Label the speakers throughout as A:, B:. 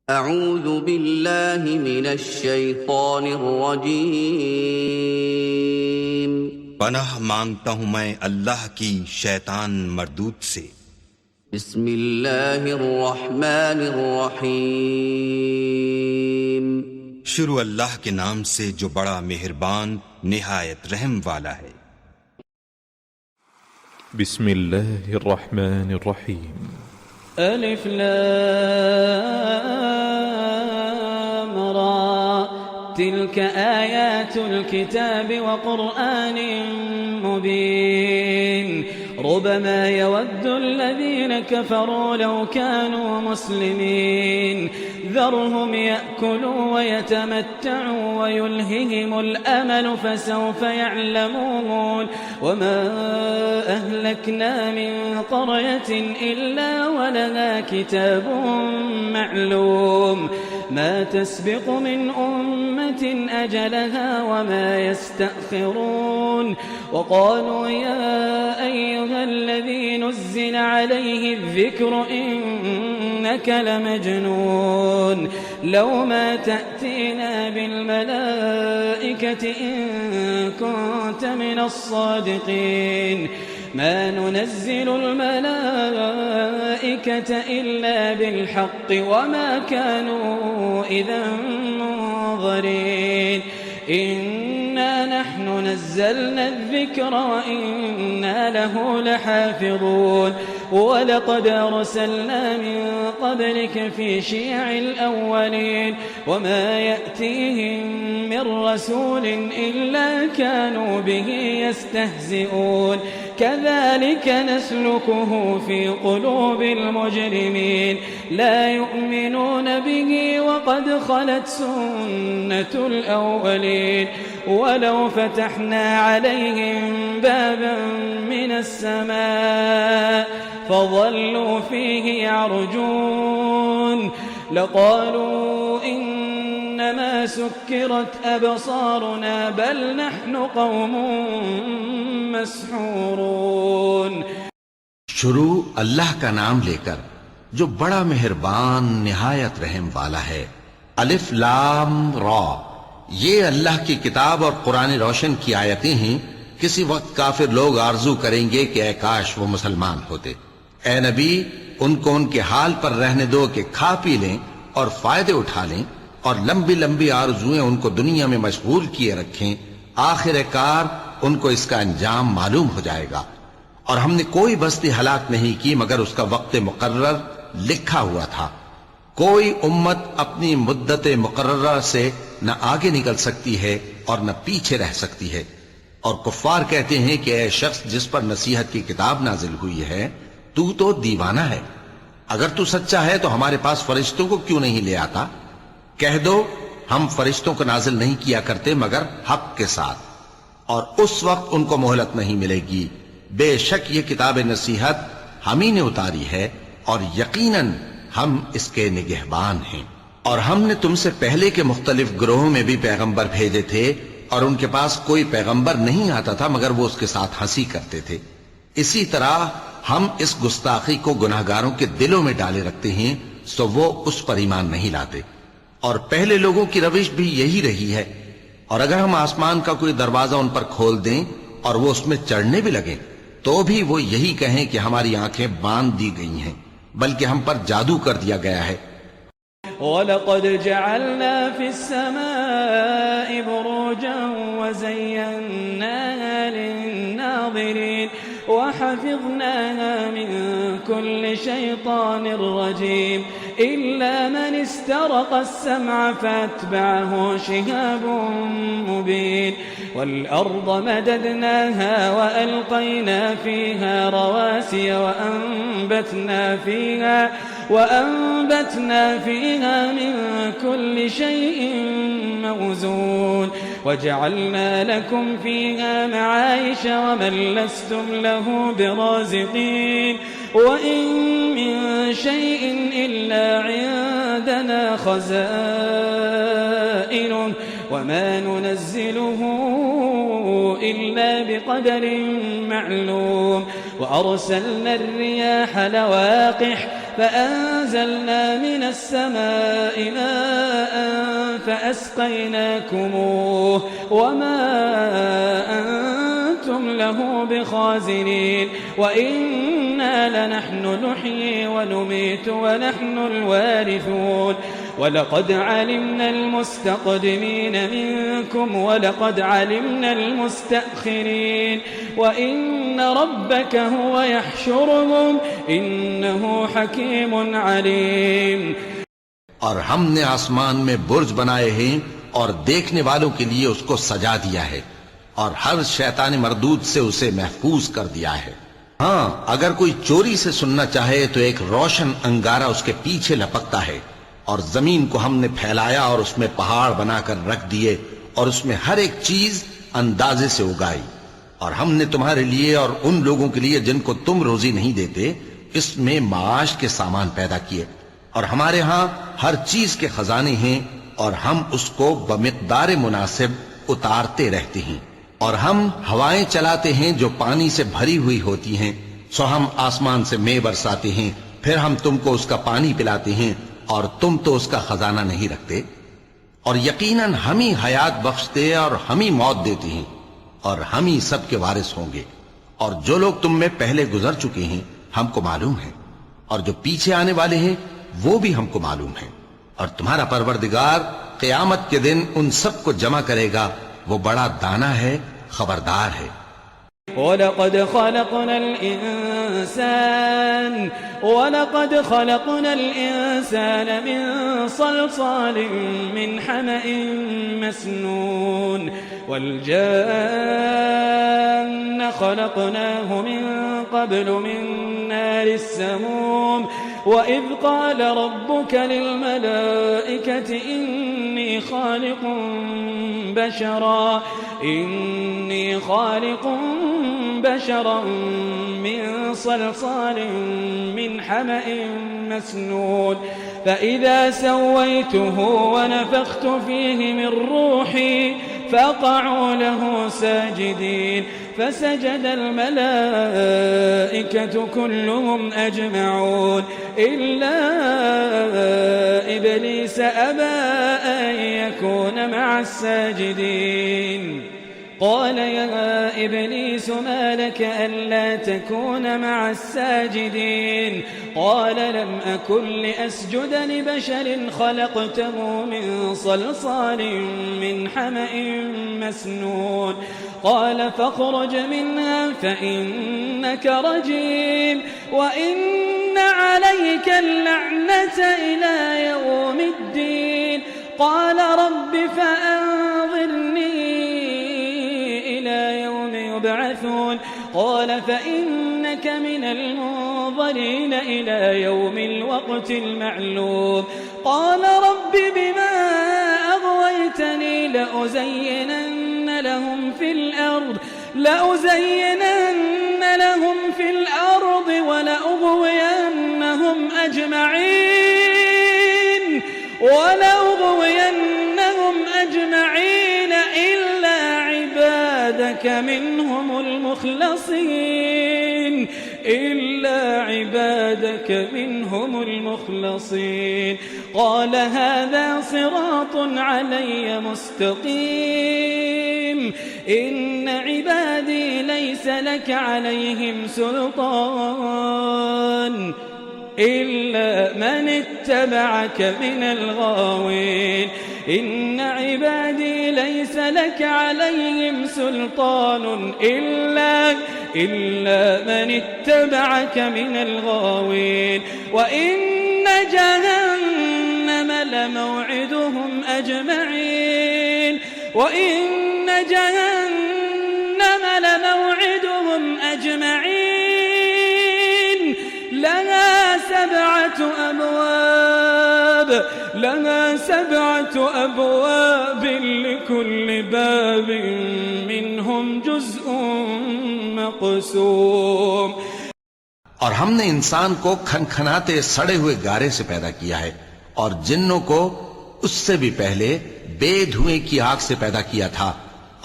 A: أعوذ بالله من الشيطان الرجيم
B: पनाह मांगता हूं मैं अल्लाह की शैतान मरदूद से।
A: بسم الله الرحمن الرحيم
B: शुरू अल्लाह के नाम से जो बड़ा मेहरबान निहायत रहम वाला है।
C: बिस्मिल्लाहिर रहमानिर रहीम।
D: अलिफ लाम रा तिल्क आयातुल किताबि व क़ुरआनिन मुबीन रुबमा यवद्दु الذين كفروا لو كانوا مسلمين ذرهم يأكلوا ويتمتعوا ويلههم الأمل فسوف يعلمون وما أهلكنا من قرية إلا ولها كتاب معلوم ما تسبق من أمة أجلها وما يستأخرون وقالوا يا أيها الذي نزل عليه الذكر إنك لمجنون لو ما تأتينا بالملائكة إن كنت من الصادقين ما ننزل الملائكة إلا بالحق وما كانوا إذا منظرين إنا نحن نزلنا الذكر وإنا له لحافظون ولقد أرسلنا من قبلك في شيع الأولين وما يأتيهم من رسول إلا كانوا به يستهزئون كذلك نسلكه في قلوب المجرمين لا يؤمنون به وقد خلت سنة الأولين ولو فتحنا عليهم بابا من السماء فظلوا فيه يعرجون لقالوا إنما سكرت أبصارنا بل نحن قوم مسحورون।
E: शुरू अल्लाह का नाम लेकर जो बड़ा मेहरबान निहायत रहम वाला है। अलिफ लाम रा, ये अल्लाह की किताब और कुरान रोशन की आयतें हैं। किसी वक्त काफिर लोग आरजू करेंगे कि ऐ काश वो मुसलमान होते। ऐ नबी, उनको उनके हाल पर रहने दो कि खा पी लें और फायदे उठा लें और लंबी लंबी आरजुएं उनको दुनिया में मशगूल किए रखें। आखिरकार उनको इसका अंजाम मालूम हो जाएगा। और हमने कोई बस्ती हलाक नहीं की मगर उसका वक्त मुकर्रर लिखा हुआ था। कोई उम्मत अपनी मुद्दत मुकर्ररा से न आगे निकल सकती है और न पीछे रह सकती है। और कुफ्फार कहते हैं कि ऐ शख्स जिस पर नसीहत की किताब नाजिल हुई है, तू तो दीवाना है। अगर तू सच्चा है तो हमारे पास फरिश्तों को क्यों नहीं ले आता? कह दो, हम फरिश्तों को नाजिल नहीं किया करते मगर हक के साथ, और उस वक्त उनको मोहलत नहीं मिलेगी। बेशक ये किताब नसीहत हम ही ने उतारी है और यकीनन हम इसके निगहबान हैं। और हमने तुमसे पहले के मुख्तलिफ ग्रोहों में भी पैगंबर भेजे थे और उनके पास कोई पैगंबर नहीं आता था मगर वो उसके साथ हंसी करते थे। इसी तरह हम इस गुस्ताखी को गुनाहगारों के दिलों में डाले रखते हैं सो वो उस पर ईमान नहीं लाते। और पहले लोगों की रविश भी यही रही है। और अगर हम आसमान का कोई दरवाजा उन पर खोल दें और वो उसमें चढ़ने भी लगे तो भी वो यही कहें कि हमारी आंखें बांध दी गई हैं, बल्कि हम पर जादू कर दिया गया है।
D: वलक़द जअलना फ़िस्समाइ बुरूजन वज़य्यन्नाहा लिन्नाज़िरीन वहफ़िज़नाहा मिन कुल्लि शैतानिर रजीम इल्ला मन इस्तरक़ अस्समअ फ़अत्बअहु शिहाबुन मुबीन वल्अर्ज़ मददनाहा वअल्क़यना फ़ीहा रवासिय وأنبتنا فيها من كل شيء موزون وجعلنا لكم فيها معايش ومن لستم له برازقين وإن من شيء إلا عندنا خزائنه وما ننزله إلا بقدر معلوم وأرسلنا الرياح لواقح فأنزلنا من السماء ماء فأسقيناكموه وما أنتم له بخازنين وإنا لنحن نحيي ونميت ونحن الوارثون ولقد علمنا المستقدمين منكم ولقد علمنا المستأخرين وإن ربك هو يحشرهم إنه حكيم عليم।
E: और हमने आसमान में बुर्ज बनाए हैं और देखने वालों के लिए उसको सजा दिया है और हर शैतानी मरदूद से उसे महफूज कर दिया है। हाँ, अगर कोई चोरी से सुनना चाहे तो एक रोशन अंगारा उसके पीछे लपकता है और जमीन को हमने फैलाया और उसमें पहाड़ बनाकर रख दिए और उसमें हर एक चीज अंदाजे से उगाई और हमने तुम्हारे लिए और उन लोगों के लिए जिनको तुम रोजी नहीं देते इसमें माश के सामान पैदा किए और हमारे यहाँ हर चीज के खजाने हैं और हम उसको बमिकदार मुनासिब उतारते रहते हैं और हम हवाएं चलाते हैं जो पानी से भरी हुई होती हैं। सो हम आसमान से मेंह बरसाते हैं फिर हम तुमको उसका पानी पिलाते हैं और तुम तो उसका खजाना नहीं रखते और यकीनन हम ही हयात बख्शते और हम ही मौत देते हैं और हम ही सबके वारिस होंगे और जो लोग तुम में पहले गुजर चुके हैं हमको मालूम है और जो पीछे आने वाले हैं वो भी हमको मालूम है और तुम्हारा परवरदिगार क़यामत के दिन उन सबको जमा करेगा, वो बड़ा दाना है, खबरदार है।
D: वलक़द खलक़ना الإنسان من صلصال من حمأ مسنون والجان خلقناه من قبل من نار السموم وإذ قال ربك للملائكة إني خالق بشرا من صلصال من حمأ مسنون فإذا سويته ونفخت فيه من روحي فقعوا له ساجدين فسجد الملائكة كلهم أجمعون إلا إبليس أبى أن يكون مع الساجدين قال يا إبليس ما لك ألا تكون مع الساجدين قال لم أكن لأسجد لبشر خلقته من صلصال من حمأ مسنون قال فاخرج منها فإنك رجيم وإن عليك اللعنة إلى يوم الدين قال رب فأنظرني إلى يوم يبعثون قال فإنك من المنظرين إلى يوم الوقت المعلوم قال رب بما أغويتني لأزينن لهم في الأرض ولأغوينهم أجمعين إلا عبادك منهم المخلصين قال هذا صراط علي مستقيم إن عبادي ليس لك عليهم سلطان إلا من اتبعك من الغاوين إن عبادي ليس لك عليهم سلطان إلا من اتبعك من الغاوين وإن جهنم لموعدهم أجمعين لها 7 أبواب لكل باب منهم جزء مقسوم
E: और हमने इंसान को खनखनाते सड़े हुए गारे से पैदा किया है और जिन्नों को उससे भी पहले बेधुएं की आग से पैदा किया था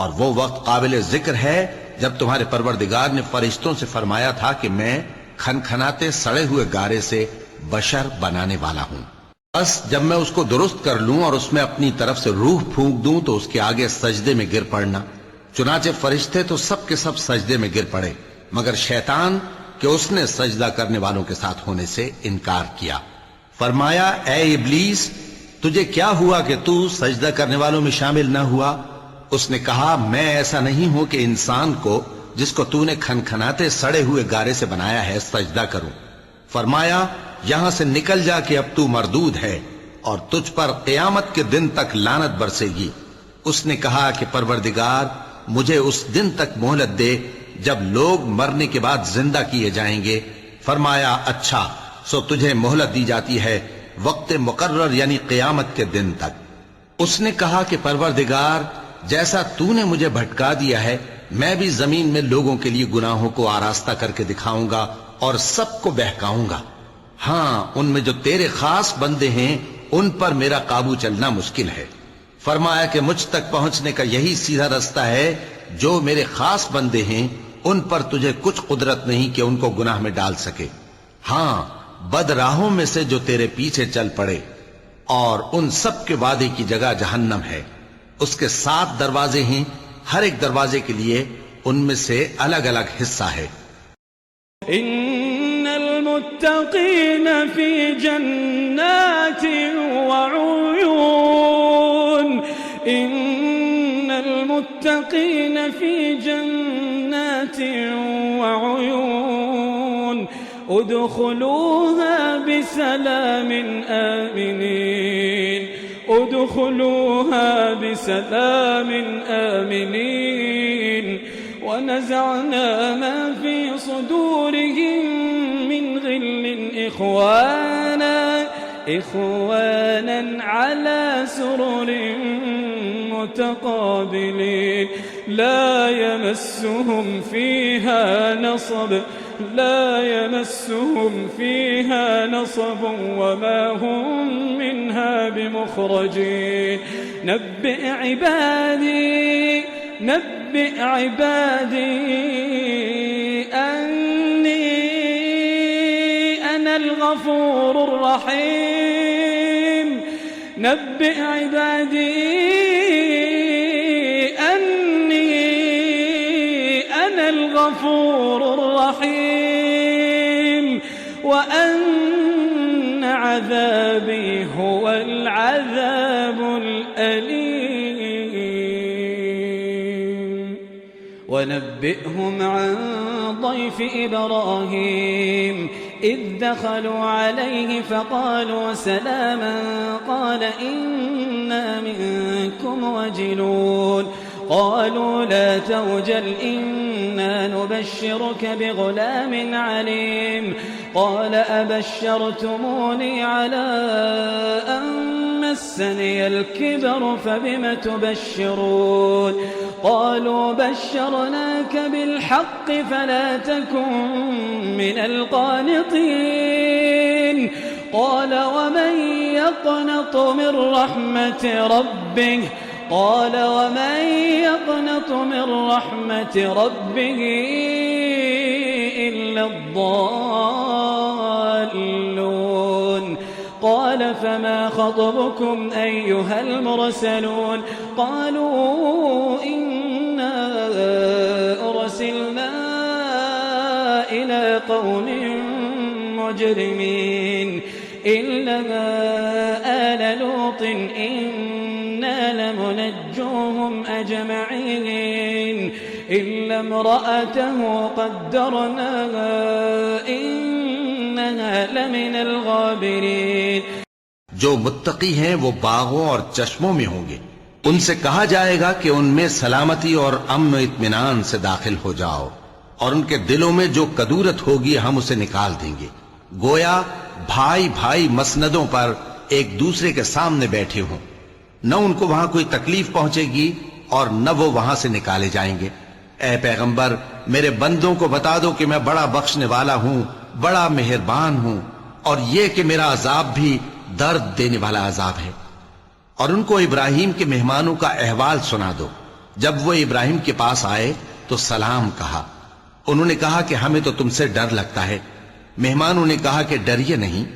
E: और वो वक्त काबिल जिक्र है जब तुम्हारे परवरदिगार ने फरिश्तों से फरमाया था कि मैं खनखनाते सड़े हुए गारे से बशर बनाने वाला हूं। बस जब मैं उसको दुरुस्त कर लूं और उसमें अपनी तरफ से रूह फूंक दूं तो उसके आगे सजदे में गिर पड़ना। चुनाचे फरिश्ते तो सब के सब सजदे में गिर पड़े, मगर शैतान कि उसने सजदा करने वालों के साथ होने से इनकार किया। फरमाया, ए इब्लीस, तुझे क्या हुआ कि तू सजदा करने वालों में शामिल न हुआ? उसने कहा, मैं ऐसा नहीं हूं कि इंसान को जिसको तूने खनखनाते सड़े हुए गारे से बनाया है सजदा करूं। फरमाया, यहां से निकल जा कि अब तू मरदूद है और तुझ पर क़यामत के दिन तक लानत बरसेगी। उसने कहा कि परवरदिगार, मुझे उस दिन तक मोहलत दे जब लोग मरने के बाद जिंदा किए जाएंगे। फरमाया, अच्छा, सो तुझे मोहलत दी जाती है वक्त मुकर्रर यानी क़यामत के दिन तक। उसने कहा कि परवरदिगार, जैसा तूने मुझे भटका दिया है, मैं भी जमीन में लोगों के लिए गुनाहों को आरास्ता करके दिखाऊंगा और सबको बहकाऊंगा। हां, उनमें जो तेरे खास बंदे हैं उन पर मेरा काबू चलना मुश्किल है। फरमाया कि मुझ तक पहुंचने का यही सीधा रास्ता है। जो मेरे खास बंदे हैं उन पर तुझे कुछ कुदरत नहीं कि उनको गुनाह में डाल सके। हां, बदराहों में से जो तेरे पीछे चल पड़े, और उन सब के वादे की जगह जहन्नम है। उसके 7 दरवाजे हैं, हर एक दरवाजे के लिए उनमें से अलग अलग हिस्सा है।
D: इन्नल मुत्तकीन फी जन्नातिन व उयून, इन्नल मुत्तकीन फी जन्नातिन व उयून, उदखुलूहा बिसलामिन आमिनीन, उदखुलूहा बिसलामिन आमिनीन, ونزعنا ما في صدورهم من غل إخوانا على سرر متقابلين لا يمسهم فيها نصب وما هم منها بمخرجين. نبئ عبادي أني أنا الغفور الرحيم. نبئ عبادي أني أنا الغفور الرحيم وأن عذابي هو العذاب الأليم. ونبئهم عن ضيف إبراهيم إذ دخلوا عليه فقالوا سلاما قال إنا منكم وجلون قالوا لا توجل إنا نبشرك بغلام عليم قال أبشرتموني على أن مسني الكبر فبم تبشرون قالوا بشرناك بالحق فلا تكن من القانطين قال ومن يقنط من رحمة ربه إلا الضالون. قال فما خطبكم أيها المرسلون قالوا إنا أرسلنا إلى قوم مجرمين إلا آل لوط إنا لمنجوهم أجمعين إلا امرأته قدرناها إنها لمن الغابرين.
E: जो मुत्तकी हैं वो बागों और चश्मों में होंगे, उनसे कहा जाएगा कि उनमें सलामती और अमन इत्मीनान से दाखिल हो जाओ और उनके दिलों में जो कदूरत होगी हम उसे निकाल देंगे, गोया भाई भाई मसनदों पर एक दूसरे के सामने बैठे हों। न उनको वहां कोई तकलीफ पहुंचेगी और न वो वहां से निकाले जाएंगे। ऐ पैगंबर, मेरे बंदों को बता दो कि मैं बड़ा बख्शने वाला हूं, बड़ा मेहरबान हूं, और ये कि मेरा अजाब भी दर्द देने वाला अजाब है। और उनको इब्राहिम के मेहमानों का अहवाल सुना दो। जब वो इब्राहिम के पास आए तो सलाम कहा। उन्होंने कहा कि हमें तो तुमसे डर लगता है। मेहमानों ने कहा कि डरिए नहीं,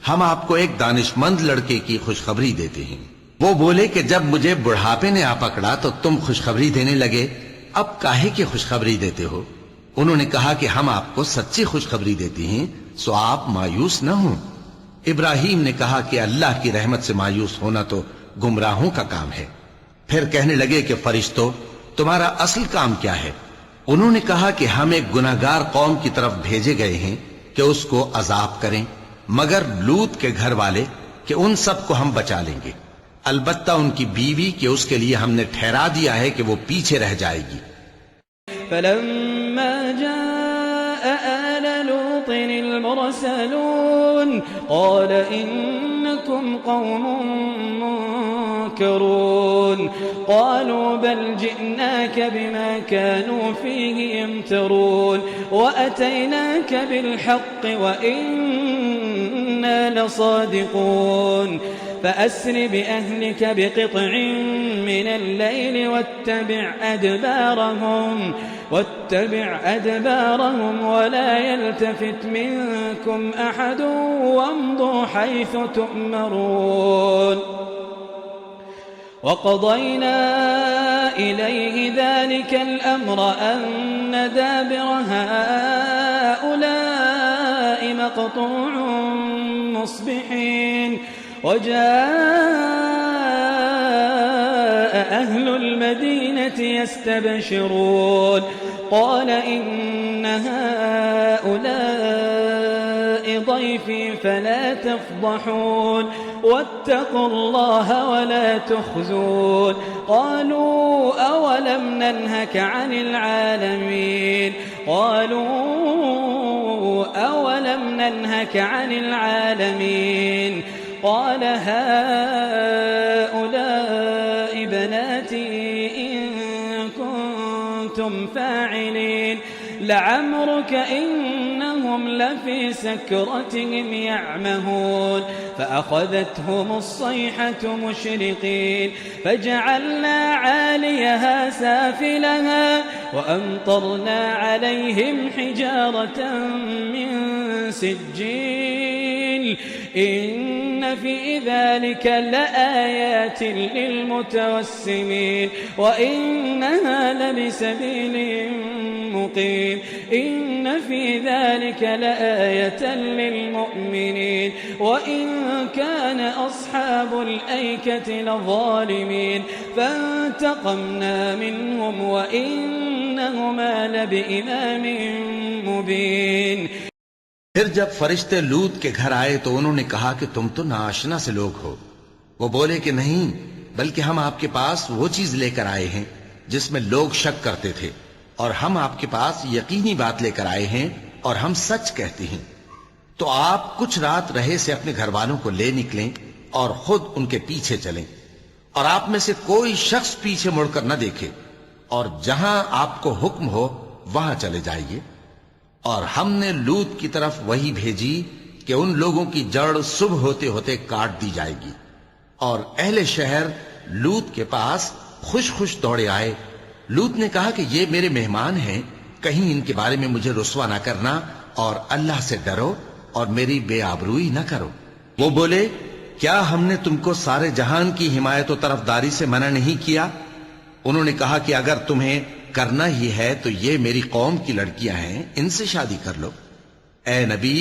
E: ہم آپ کو ایک دانشمند لڑکے کی خوشخبری دیتے ہیں۔ وہ بولے کہ جب مجھے بڑھاپے نے آ پکڑا تو تم خوشخبری دینے لگے، اب کاہے کی خوشخبری دیتے ہو؟ انہوں نے کہا کہ ہم آپ کو سچی خوشخبری دیتے ہیں، سو آپ مایوس نہ ہوں۔ ابراہیم نے کہا کہ اللہ کی رحمت سے مایوس ہونا تو گمراہوں کا کام ہے۔ پھر کہنے لگے کہ فرشتوں، تمہارا اصل کام کیا ہے؟ انہوں نے کہا کہ ہم ایک گناہگار قوم کی طرف بھیجے گئے ہیں کہ اس کو عذاب کریں، مگر لوط کے گھر والے کہ ان سب کو ہم بچا لیں گے، البتہ ان کی بیوی کہ اس کے لیے ہم نے ٹھہرا دیا ہے کہ وہ پیچھے رہ جائے گی۔
D: فلما جاء آل لوط المرسلون قال إنكم قوم منكرون قالوا بل جئناك بما كانوا فيه يمترون وأتيناك بالحق وإنا لصادقون فأسر بأهلك بقطع من الليل واتبع أدبارهم ولا يلتفت منكم أحد وامضوا حيث تؤمرون وقضينا إليه ذلك الأمر أن دابر هؤلاء مقطوع مصبحين وجاء أهل المدينة يستبشرون قال إن هؤلاء ضيفي فلا تفضحون واتقوا الله ولا تخزون قالوا أولم ننهك عن العالمين قال هؤلاء بناتي إن كنتم فاعلين لعمرك إنهم لفي سكرتهم يعمهون فأخذتهم الصيحة مشرقين فجعلنا عاليها سافلها وأمطرنا عليهم حجارة من سجيل إن في ذلك لآيات للمتوسمين وإنها لبسبيل مقيم إن في ذلك لآية للمؤمنين وإن كان أصحاب الأيكة لظالمين فانتقمنا منهم وإنهما لبإمام مبين۔
E: پھر جب فرشتے لوط کے گھر آئے تو انہوں نے کہا کہ تم تو ناآشنا سے لوگ ہو۔ وہ بولے کہ نہیں، بلکہ ہم آپ کے پاس وہ چیز لے کر آئے ہیں جس میں لوگ شک کرتے تھے، اور ہم آپ کے پاس یقینی بات لے کر آئے ہیں اور ہم سچ کہتے ہیں۔ تو آپ کچھ رات رہے سے اپنے گھر والوں کو لے نکلیں اور خود ان کے پیچھے چلیں، اور آپ میں سے کوئی شخص پیچھے مڑ کر نہ دیکھے، اور جہاں آپ کو حکم ہو وہاں چلے جائیے۔ اور ہم نے لوط کی طرف وہی بھیجی کہ ان لوگوں کی جڑ صبح ہوتے ہوتے کاٹ دی جائے گی۔ اور اہل شہر لوط کے پاس خوش خوش دوڑے آئے۔ لوط نے کہا کہ یہ میرے مہمان ہیں، کہیں ان کے بارے میں مجھے رسوا نہ کرنا، اور اللہ سے ڈرو اور میری بے آبروئی نہ کرو۔ وہ بولے، کیا ہم نے تم کو سارے جہان کی حمایت و طرفداری سے منع نہیں کیا؟ انہوں نے کہا کہ اگر تمہیں کرنا ہی ہے تو یہ میری قوم کی لڑکیاں ہیں، ان سے شادی کر لو۔ اے نبی،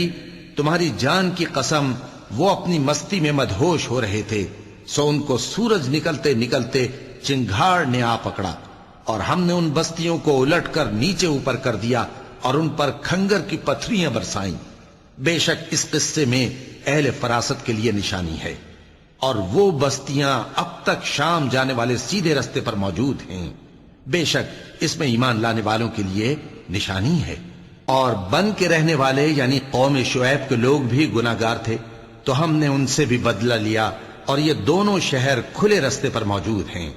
E: تمہاری جان کی قسم وہ اپنی مستی میں مدہوش ہو رہے تھے، سو ان کو سورج نکلتے نکلتے چنگھاڑ نے آ پکڑا، اور ہم نے ان بستیوں کو الٹ کر نیچے اوپر کر دیا اور ان پر کھنگر کی پتھریاں برسائیں۔ بے شک اس قصے میں اہل فراست کے لیے نشانی ہے، اور وہ بستیاں اب تک شام جانے والے سیدھے رستے پر موجود ہیں۔ بے شک اس میں ایمان لانے والوں کے لیے نشانی ہے۔ اور بن کے رہنے والے یعنی قوم شعیب کے لوگ بھی گناہگار تھے، تو ہم نے ان سے بھی بدلہ لیا، اور یہ دونوں شہر کھلے رستے پر موجود ہیں۔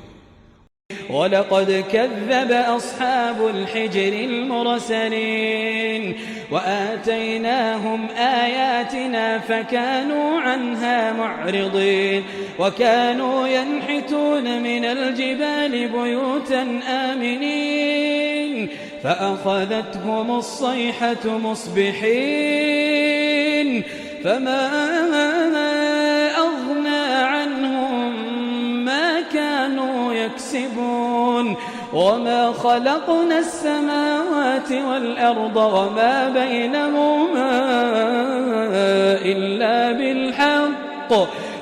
D: وَلَقَدْ كَذَّبَ أَصْحَابُ الْحِجْرِ الْمُرْسَلِينَ وَآتَيْنَاهُمْ آيَاتِنَا فَكَانُوا عَنْهَا مُعْرِضِينَ وَكَانُوا يَنْحِتُونَ مِنَ الْجِبَالِ بُيُوتًا آمِنِينَ فَأَخَذَتْهُمُ الصَّيْحَةُ مُصْبِحِينَ فما أغنى عنهم ما كانوا يكسبون وما خلقنا السماوات والأرض وما بينهما إلا بالحق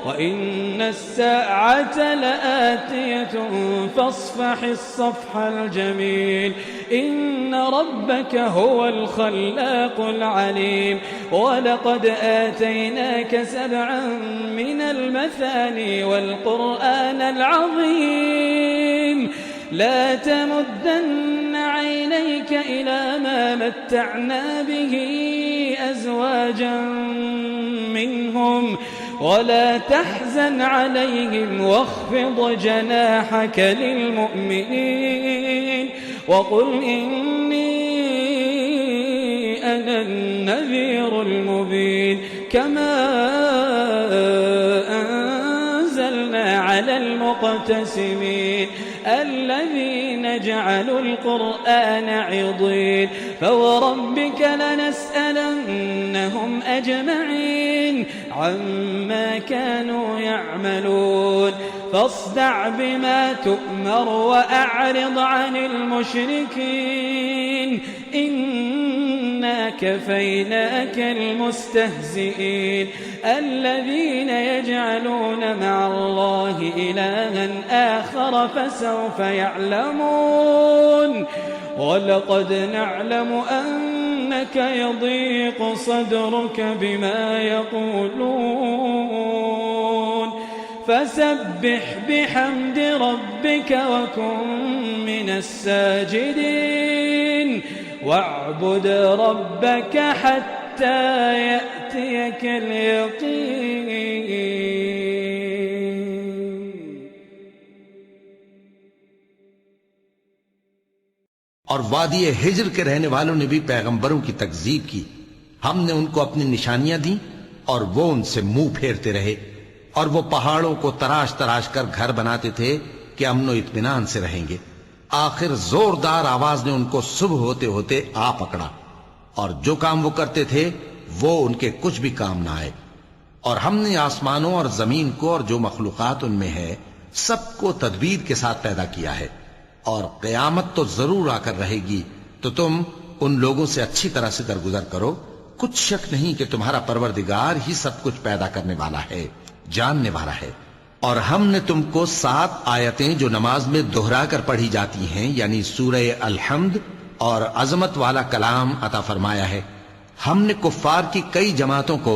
D: وإن الساعة لآتية فاصفح الصفح الجميل إن ربك هو الخلاق العليم ولقد آتيناك 7 من المثاني والقرآن العظيم لا تمدن عينيك إلى ما متعنا به أزواجا منهم ولا تحزن عليهم واخفض جناحك للمؤمنين وقل إني أنا النذير المبين كما أنزلنا على المقتسمين الذين جعلوا القرآن عضين فوربك لنسألنهم أجمعين عما كانوا يعملون فاصدع بما تؤمر وأعرض عن المشركين إنا كفيناك المستهزئين الذين يجعلون مع الله إلها آخر فسوف يعلمون ولقد نعلم أنك يضيق صدرك بما يقولون فسبح بحمد ربك وكن من الساجدين واعبد ربك حتى يأتيك اليقين.
E: اور وادی ہجر کے رہنے والوں نے بھی پیغمبروں کی تکذیب کی. ہم نے ان کو اپنی نشانیاں دیں اور وہ ان سے منہ پھیرتے رہے اور وہ پہاڑوں کو تراش تراش کر گھر بناتے تھے کہ امن و اطمینان سے رہیں گے. آخر زوردار آواز نے ان کو صبح ہوتے ہوتے آ پکڑا اور جو کام وہ کرتے تھے وہ ان کے کچھ بھی کام نہ آئے. اور ہم نے آسمانوں اور زمین کو اور جو مخلوقات ان میں ہے سب کو تدبیر کے ساتھ پیدا کیا ہے اور قیامت تو ضرور آ کر رہے گی تو تم ان لوگوں سے اچھی طرح سے درگزر کرو. کچھ شک نہیں کہ تمہارا پروردگار ہی سب کچھ پیدا کرنے والا ہے جاننے والا ہے. اور ہم نے تم کو 7 آیتیں جو نماز میں دہرا کر پڑھی جاتی ہیں یعنی سورہ الحمد اور عظمت والا کلام عطا فرمایا ہے. ہم نے کفار کی کئی جماعتوں کو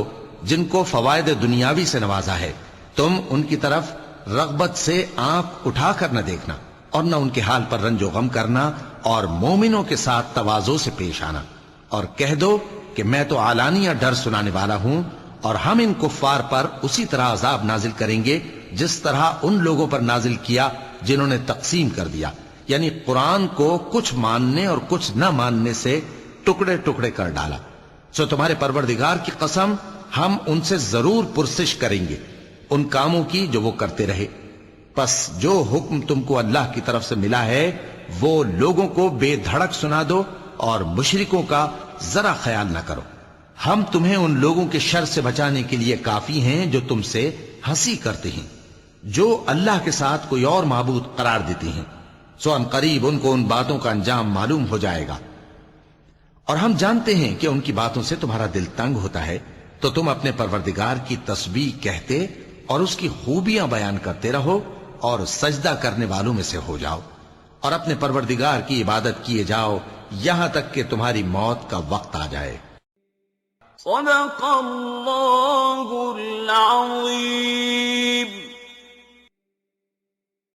E: جن کو فوائد دنیاوی سے نوازا ہے تم ان کی طرف رغبت سے آنکھ اٹھا کر نہ دیکھنا اور نہ ان کے حال پر رنج و غم کرنا اور مومنوں کے ساتھ تواضع سے پیش آنا. اور کہہ دو کہ میں تو اعلانیہ ڈر سنانے والا ہوں اور ہم ان کفار پر اسی طرح عذاب نازل کریں گے جس طرح ان لوگوں پر نازل کیا جنہوں نے تقسیم کر دیا یعنی قرآن کو کچھ ماننے اور کچھ نہ ماننے سے ٹکڑے ٹکڑے کر ڈالا. سو تمہارے پروردگار کی قسم ہم ان سے ضرور پرسش کریں گے ان کاموں کی جو وہ کرتے رہے. پس جو حکم تم کو اللہ کی طرف سے ملا ہے وہ لوگوں کو بے دھڑک سنا دو اور مشرکوں کا ذرا خیال نہ کرو. ہم تمہیں ان لوگوں کے شر سے بچانے کے لیے کافی ہیں جو تم سے ہنسی کرتے ہیں جو اللہ کے ساتھ کوئی اور معبود قرار دیتے ہیں. سو ان قریب ان کو ان باتوں کا انجام معلوم ہو جائے گا. اور ہم جانتے ہیں کہ ان کی باتوں سے تمہارا دل تنگ ہوتا ہے تو تم اپنے پروردگار کی تسبیح کہتے اور اس کی خوبیاں بیان کرتے رہو اور سجدہ کرنے والوں میں سے ہو جاؤ اور اپنے پروردگار کی عبادت کیے جاؤ یہاں تک کہ تمہاری موت کا وقت آ جائے.
F: صدق اللہ العظیم.